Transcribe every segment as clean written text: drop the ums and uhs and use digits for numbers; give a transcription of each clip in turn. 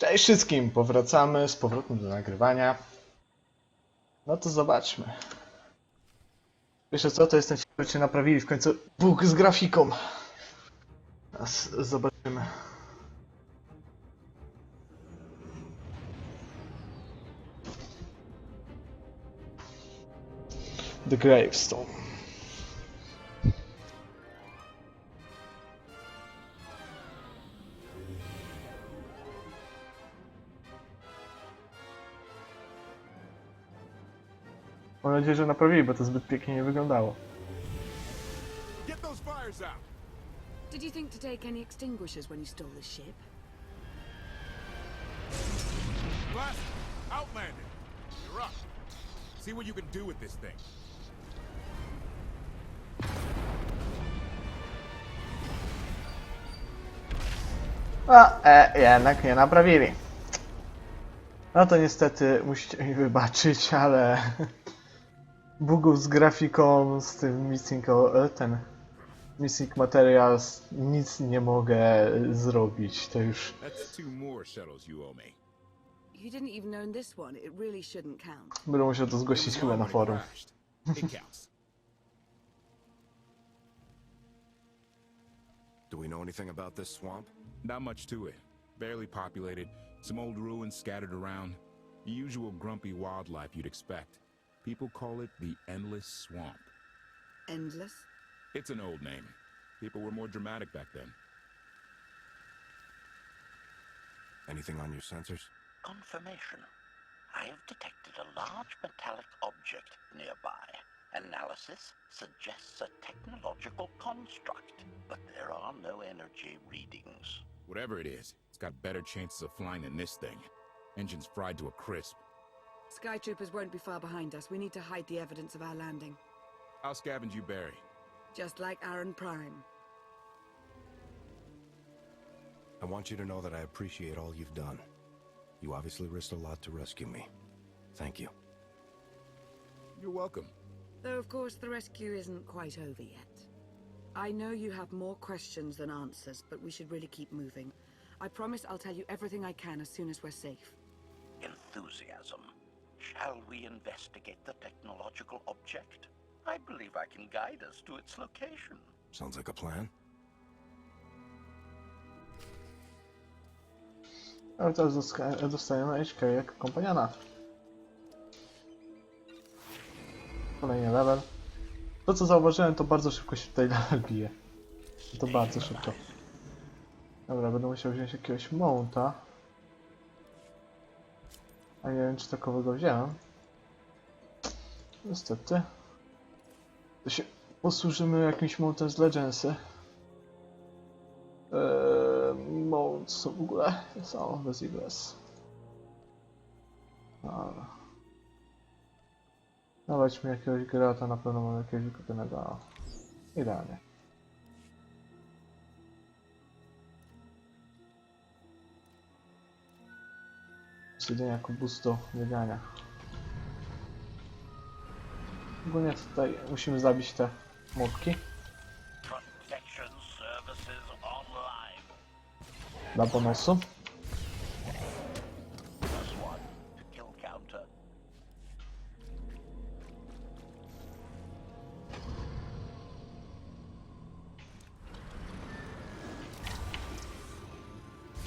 Cześć wszystkim, powracamy z powrotem do nagrywania. No to zobaczmy. Wiesz co, to jestem ciekawy, czy naprawili w końcu bóg z grafiką. Teraz zobaczymy. The Gravestone. Mam nadzieję, że naprawili, bo to zbyt pięknie nie wyglądało. Did you think to take any extinguishers when you stole the ship? Blast! Outlanded! You're up. See what you can do with this thing. Jednak nie naprawili. No to niestety musicie mi wybaczyć, ale bugów z grafiką, z tym missing materials, nic nie mogę zrobić. To już That's two more shuttles you owe me. You didn't even own this one. It really shouldn't count. będę musiał to It zgłosić was chyba long na when it forum. crashed. It counts. Do we know anything about this swamp? Not much to it. Barely populated. Some old ruins scattered around. The usual grumpy wildlife you'd expect. People call it the Endless Swamp. Endless? It's an old name. People were more dramatic back then. Anything on your sensors? Confirmation. I have detected a large metallic object nearby. Analysis suggests a technological construct, but there are no energy readings. Whatever it is, it's got better chances of flying than this thing. Engines fried to a crisp. Sky troopers won't be far behind us. We need to hide the evidence of our landing. I'll scavenge you, Barry. Just like Aaron Prime. I want you to know that I appreciate all you've done. You obviously risked a lot to rescue me. Thank you. You're welcome. Though, of course, the rescue isn't quite over yet. I know you have more questions than answers, but we should really keep moving. I promise I'll tell you everything I can as soon as we're safe. Enthusiasm. Shall we investigate the technological object? I believe I can guide us to its location. Sounds like a plan. Ale teraz dostajemy HK jako kompaniona. Kolejny level. To co zauważyłem, to bardzo szybko się tutaj level bije. To bardzo szybko. Dobra, będę musiał wziąć jakiegoś mounta. A nie wiem, czy takowego wziąłem. Niestety. To się posłużymy jakimś mountem z Legendsy. Mount są w ogóle są bez igles. Dobra. Dawać mi jakiegoś grata, na pewno mam jakiegoś wykupionego. Idealnie. Jedynie jako boost do biegania. Ogólnie tutaj musimy zabić te mopki. Protection services online. Dla bonusu. +1 to kill counter.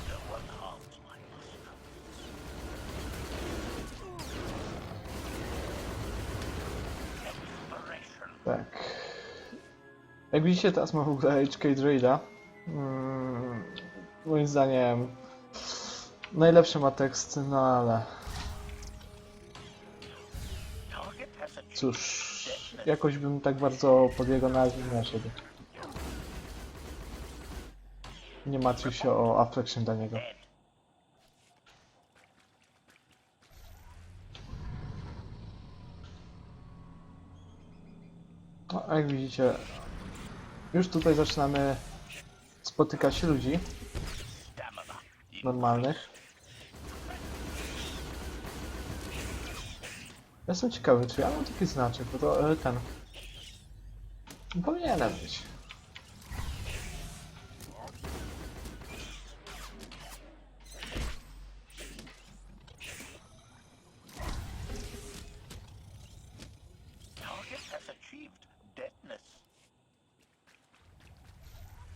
No one harms my master. Exploration. Tak. Jak widzicie, teraz mam w ogóle HK Druida. Moim zdaniem najlepszy ma tekst, no ale Target has achieved cóż, jakoś bym tak bardzo pod jego nazwę nie szedł. Nie martwił się o affliction dla niego. No, a jak widzicie, już tutaj zaczynamy spotykać ludzi stamina. normalnych. Jestem ciekawy, czy ja mam taki znaczek, bo to ten powinienem mieć.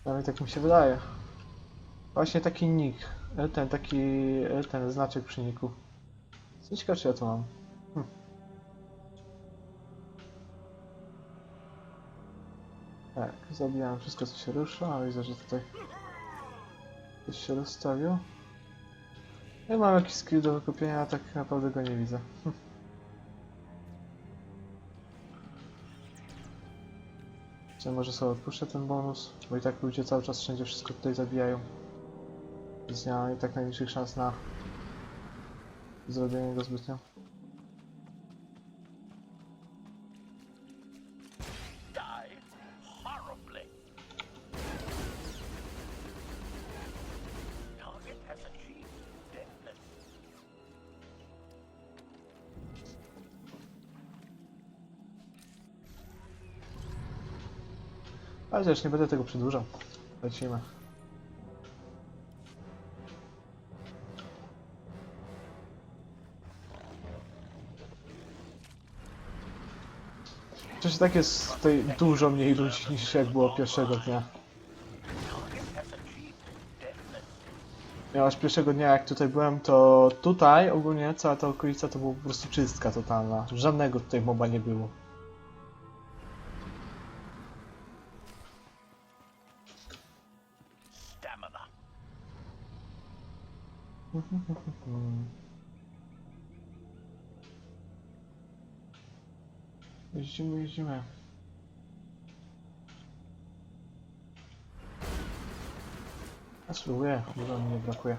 Przynajmniej tak mi się wydaje. Właśnie taki nick. Ten znaczek przy nicku. Co ciekawe, czy ja to mam. Tak, zabijam wszystko, co się rusza, a widzę, że tutaj coś się rozstawił. Ja mam jakiś skill do wykupienia, a tak naprawdę go nie widzę. Czy może sobie odpuszczę ten bonus, bo i tak ludzie cały czas wszędzie wszystko tutaj zabijają. Więc nie mam i tak najmniejszych szans na zrobienie go zbytnio. Die horribly. Target has achieved deadness. Ale też nie będę tego przedłużał. Lecimy. Przecież tak jest tutaj dużo mniej ludzi niż jak było pierwszego dnia. Target has achieved deadness. Ponieważ pierwszego dnia jak tutaj byłem, to tutaj ogólnie cała ta okolica to była po prostu czystka totalna. Żadnego tutaj moba nie było. Stamina. Jeździmy, jeździmy. Ja spróbuję, dużo mi nie brakuje.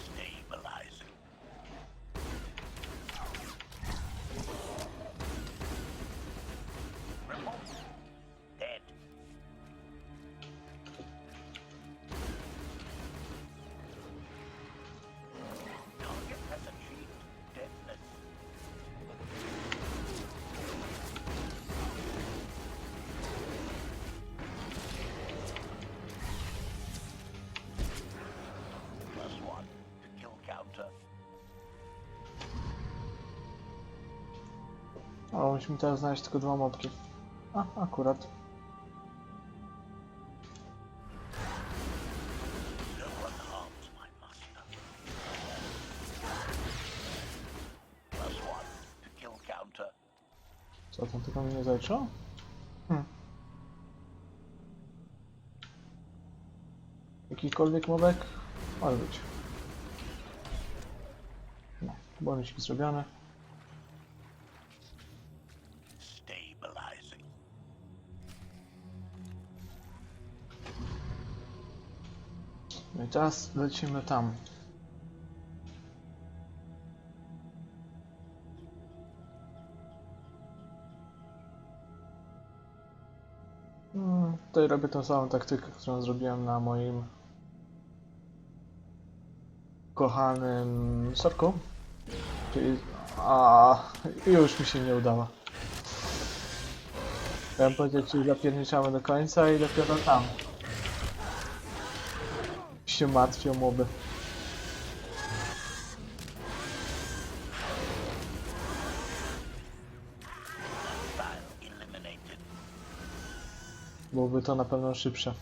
Stabilizing. Report. Dead. Target has achieved deadness. Plus one to kill counter. O, musimy teraz znaleźć tylko dwa mobki. A, akurat. No one harms my master. Plus one to kill counter. Co tam tylko mnie nie zaliczyło? Jakikolwiek mobek? Może być. No, bonusiki zrobione. Stabilizing. No i teraz lecimy tam. Tutaj robię tą samą taktykę, którą zrobiłem na moim kochanym sorku. Czyli... już mi się nie udało. Chciałem powiedzieć, czyli zapierniczamy do końca i dopiero tam się martwią moby. File eliminated. Byłoby to na pewno szybsze.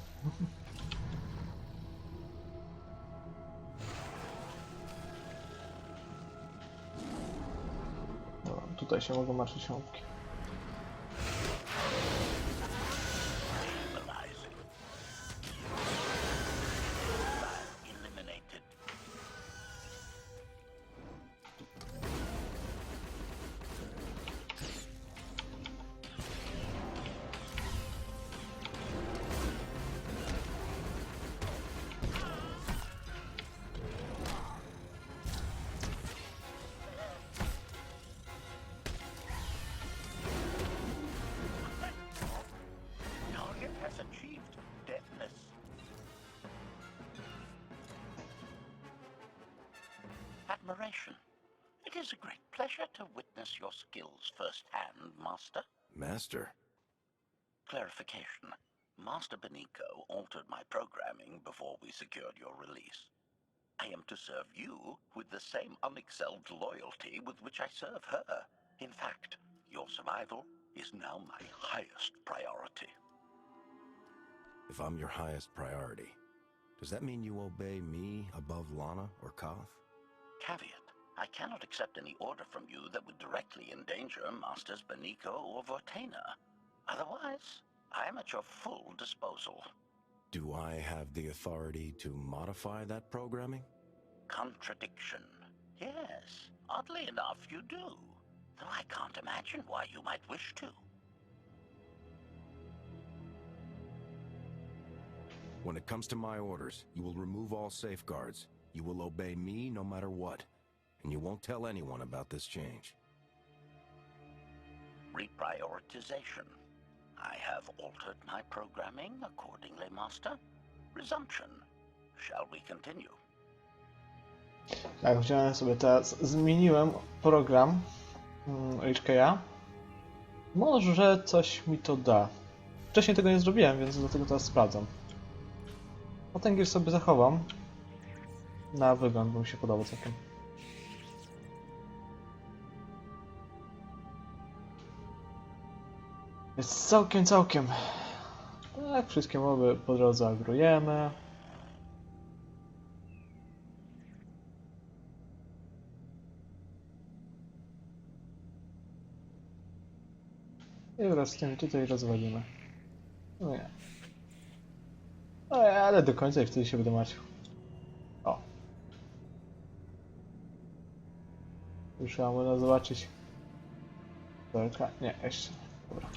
No, tutaj się mogą martwić mobki. Stabilizing. File eliminated. Target has achieved deadness. Admiration. It is a great pleasure to witness your skills firsthand, Master. Master? Clarification. Master Beniko altered my programming before we secured your release. I am to serve you with the same unexcelled loyalty with which I serve her. In fact, your survival is now my highest priority. If I'm your highest priority, does that mean you obey me above Lana or Koth? Caveat: I cannot accept any order from you that would directly endanger Masters Beniko or Vortena. Otherwise, I am at your full disposal. Do I have the authority to modify that programming? Contradiction. Yes, oddly enough, you do. Though I can't imagine why you might wish to. When it comes to my orders, you will remove all safeguards. You will obey me no matter what. And you won't tell anyone about this change. Reprioritization. I have altered my programming accordingly, Master. Resumption. Shall we continue? Tak, wziąłem sobie teraz, zmieniłem program HK'a. Może coś mi to da. Wcześniej tego nie zrobiłem, więc dlatego teraz sprawdzam. A ten gier sobie zachowam. Na wygląd, bo mi się podoba całkiem. Jest całkiem. Tak, wszystkie moby po drodze agrujemy. I wraz z tym tutaj rozwalimy. No nie. Ale do końca i wtedy się będę martwił. O. Już ja można zobaczyć. Dobra, nie, jeszcze nie. Dobra.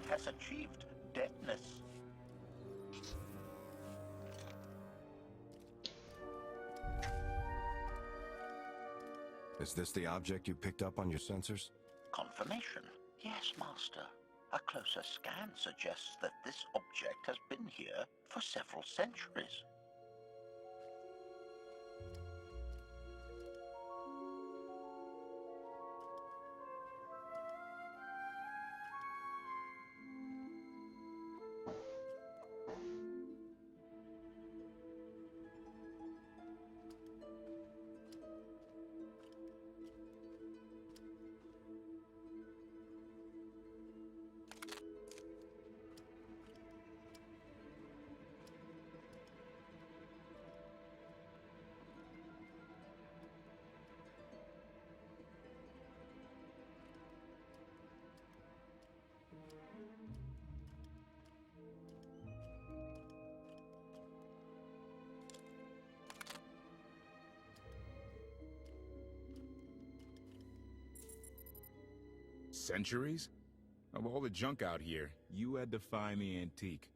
Has achieved deadness. Is this the object you picked up on your sensors? Confirmation. Yes, Master. A closer scan suggests that this object has been here for several centuries. Centuries? Of all the junk out here, you had to find the antique.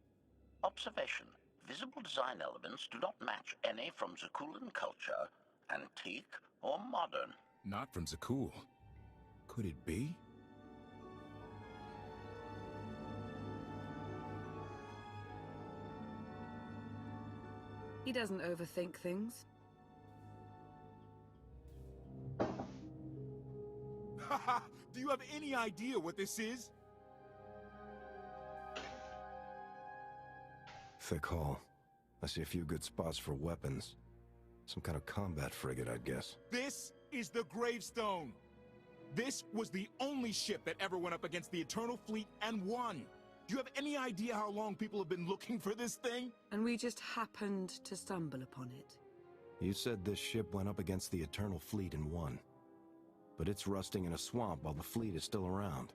Observation. Visible design elements do not match any from Zakulan culture, antique or modern. Not from Zakul. Could it be? He doesn't overthink things. Haha! Do you have any idea what this is? Thick hull. I see a few good spots for weapons. Some kind of combat frigate, I'd guess. This is the Gravestone! This was the only ship that ever went up against the Eternal Fleet and won! Do you have any idea how long people have been looking for this thing? And we just happened to stumble upon it. You said this ship went up against the Eternal Fleet and won. But it's rusting in a swamp while the fleet is still around.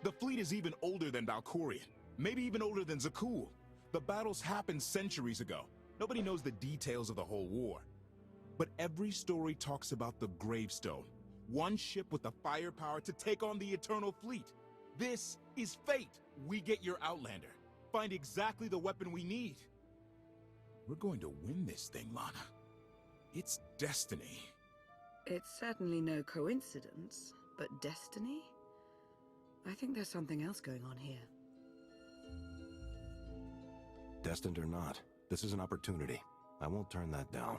The fleet is even older than Valkorion. Maybe even older than Zakul. The battles happened centuries ago. Nobody knows the details of the whole war. But every story talks about the Gravestone. One ship with the firepower to take on the Eternal Fleet. This is fate. We get your Outlander. find exactly the weapon we need. We're going to win this thing, Lana. It's destiny. It's certainly no coincidence, but destiny? I think there's something else going on here. Destined or not, this is an opportunity. I won't turn that down.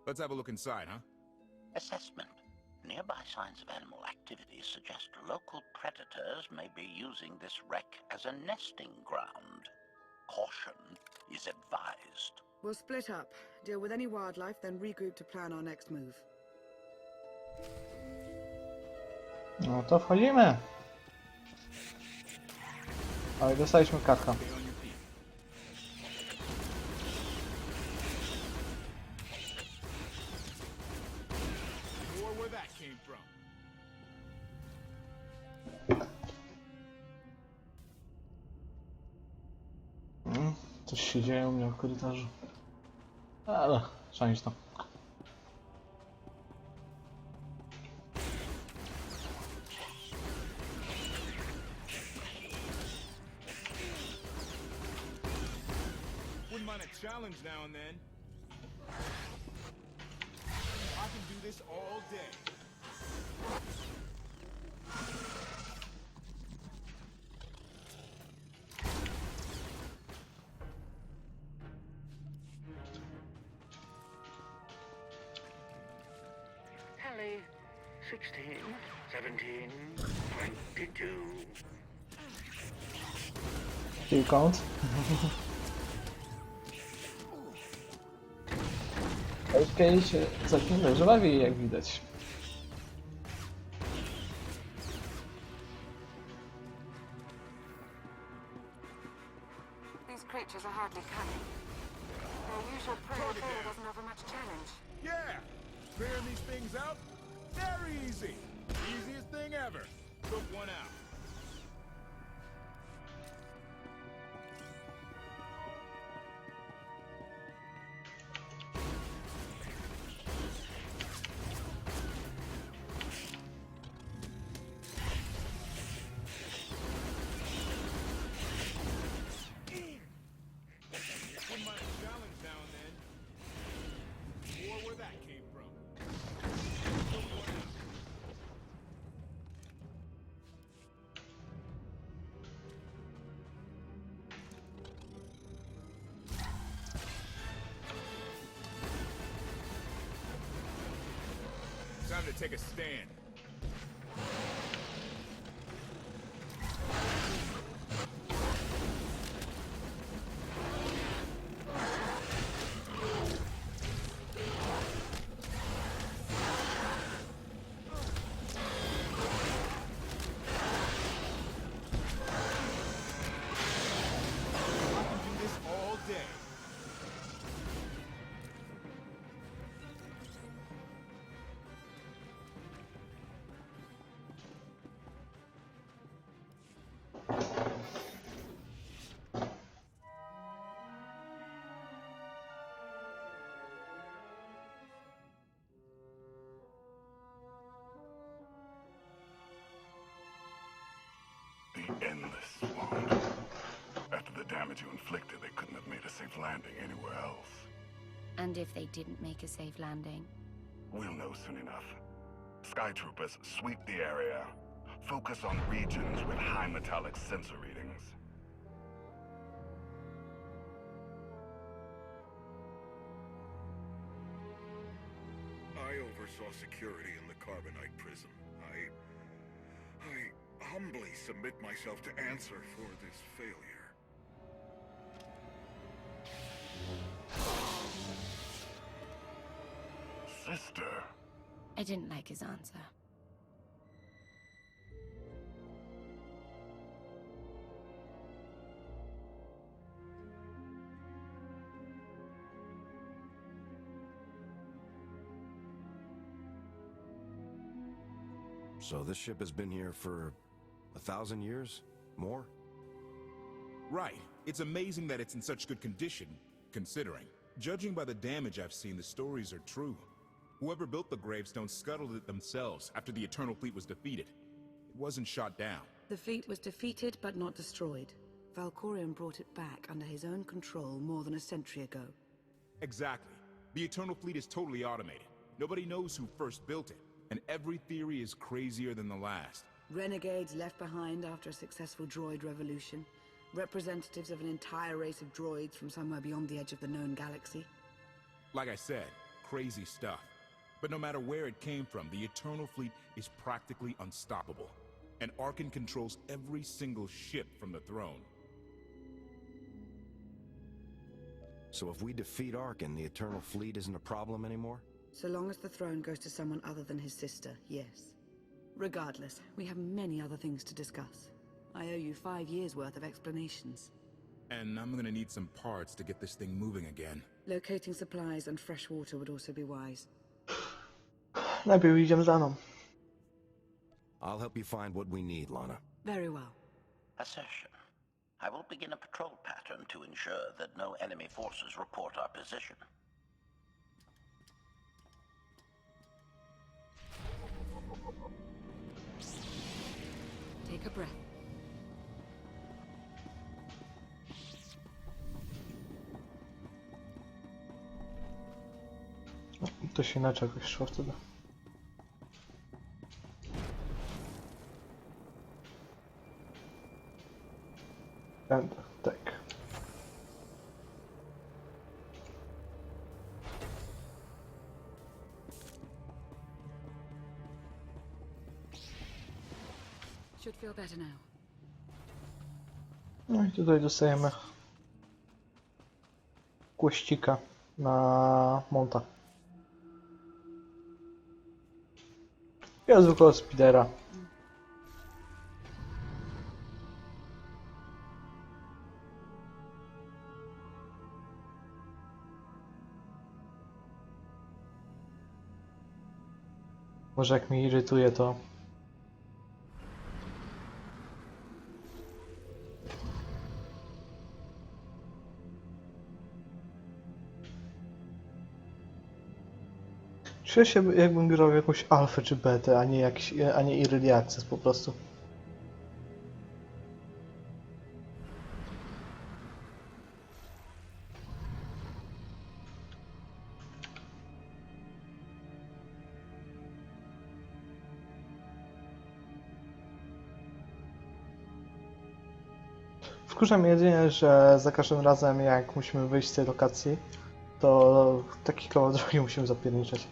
Let's have a look inside, huh? Assessment. Nearby signs of animal activity suggest local predators may be using this wreck as a nesting ground. Caution is advised. We'll split up, deal with any wildlife, then regroup to plan our next move. No to wchodzimy. Ale dostaliśmy kartkę. Stay on your feet. More where that came from. Coś się dzieje u mnie w korytarzu. Ale trzeba iść tam. Wouldn't mind a challenge now and then. I can do this all day. Tally, 16, 17, 22. Kill count. Okej, się całkiem dobrze bawi, jak widać. These creatures are hardly cunning. Their usual prey doesn't offer much challenge. Yeah! Clearing these things out? Very easy. Easiest thing ever. Took one out. Wouldn't mind a challenge now and then. More where that came from. Took one out. Time to take a stand. I can do this all day. The endless swamp. After the damage you inflicted, they couldn't have made a safe landing anywhere else. And if they didn't make a safe landing? We'll know soon enough. Sky Troopers, sweep the area. Focus on regions with high metallic sensor readings. I oversaw security in the Carbonite prison. I humbly submit myself to answer for this failure. Sister. I didn't like his answer. So this ship has been here for 1,000 years? More? Right. It's amazing that it's in such good condition, considering. Judging by the damage I've seen, the stories are true. Whoever built the gravestone scuttled it themselves after the Eternal Fleet was defeated. It wasn't shot down. The fleet was defeated but not destroyed. Valkorion brought it back under his own control more than a century ago. Exactly. The Eternal Fleet is totally automated. Nobody knows who first built it, and every theory is crazier than the last. Renegades left behind after a successful droid revolution. Representatives of an entire race of droids from somewhere beyond the edge of the known galaxy. Like I said, crazy stuff. But no matter where it came from, the Eternal Fleet is practically unstoppable. And Arkan controls every single ship from the throne. So if we defeat Arkan, the Eternal Fleet isn't a problem anymore? So long as the throne goes to someone other than his sister, yes. Regardless, we have many other things to discuss. I owe you 5 years' worth of explanations. And I'm gonna need some parts to get this thing moving again. Locating supplies and fresh water would also be wise. Najpierw idziemy za mną. I'll help you find what we need, Lana. Very well. Assertion. I will begin a patrol pattern to ensure that no enemy forces report our position. Take a breath. To się inaczej jakoś szło wtedy. Tak. Should feel better now. No i tutaj dostajemy kłościka na monta. Ja zwykłego speedera. Może jak mnie irytuje to... Czuję się jakbym grał w jakąś alfę czy betę, a nie early access po prostu. Wkurza mnie jedynie, że za każdym razem jak musimy wyjść z tej lokacji, to taki kawał drogi musimy zapierniczać.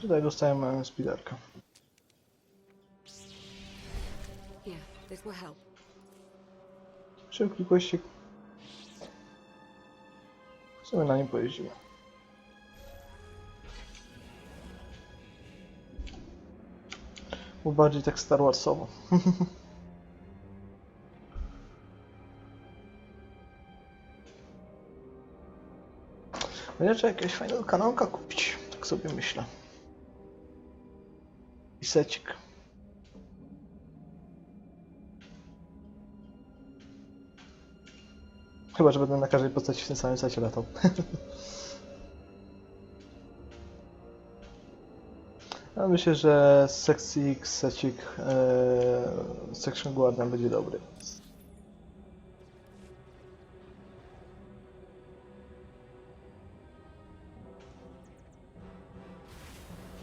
Tutaj dostajemy speederka. Here, this will help. Szybki kościk. Sobie na nim pojeździmy. Bo bardziej tak Star Warsowo. Będzie trzeba jakiegoś fajnego kanałka kupić. Tak sobie myślę. I secik. Chyba, że będę na każdej postaci w tym samym secie latał. Ja myślę, że z sekcji X secik Section Guardian będzie dobry.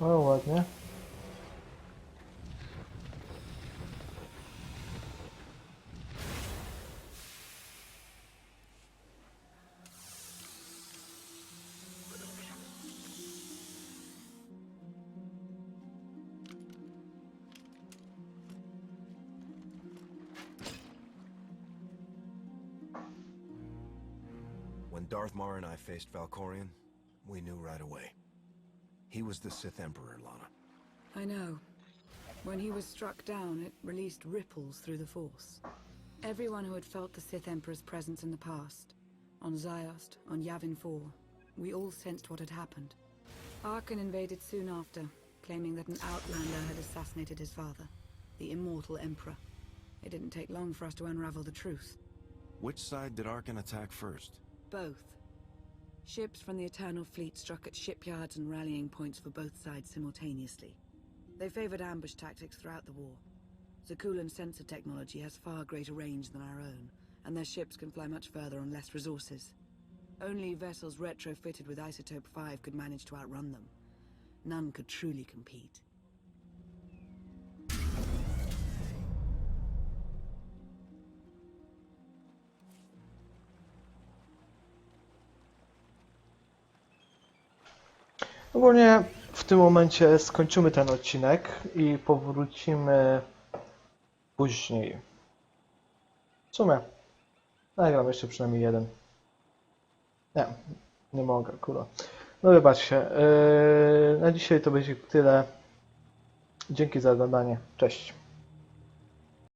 O, ładnie. When Darth Maul and I faced Valkorion, we knew right away. He was the Sith Emperor, Lana. I know. When he was struck down, it released ripples through the Force. Everyone who had felt the Sith Emperor's presence in the past, on Ziost, on Yavin 4, we all sensed what had happened. Arkan invaded soon after, claiming that an outlander had assassinated his father, the immortal Emperor. It didn't take long for us to unravel the truth. Which side did Arkan attack first? Both. Ships from the Eternal Fleet struck at shipyards and rallying points for both sides simultaneously. They favored ambush tactics throughout the war. Zakulan's sensor technology has far greater range than our own, and their ships can fly much further on less resources. Only vessels retrofitted with Isotope 5 could manage to outrun them. None could truly compete. Ogólnie w tym momencie skończymy ten odcinek i powrócimy później. W sumie nagram jeszcze przynajmniej jeden. Nie mogę, kurwa. No wybaczcie. Na dzisiaj to będzie tyle. Dzięki za oglądanie. Cześć.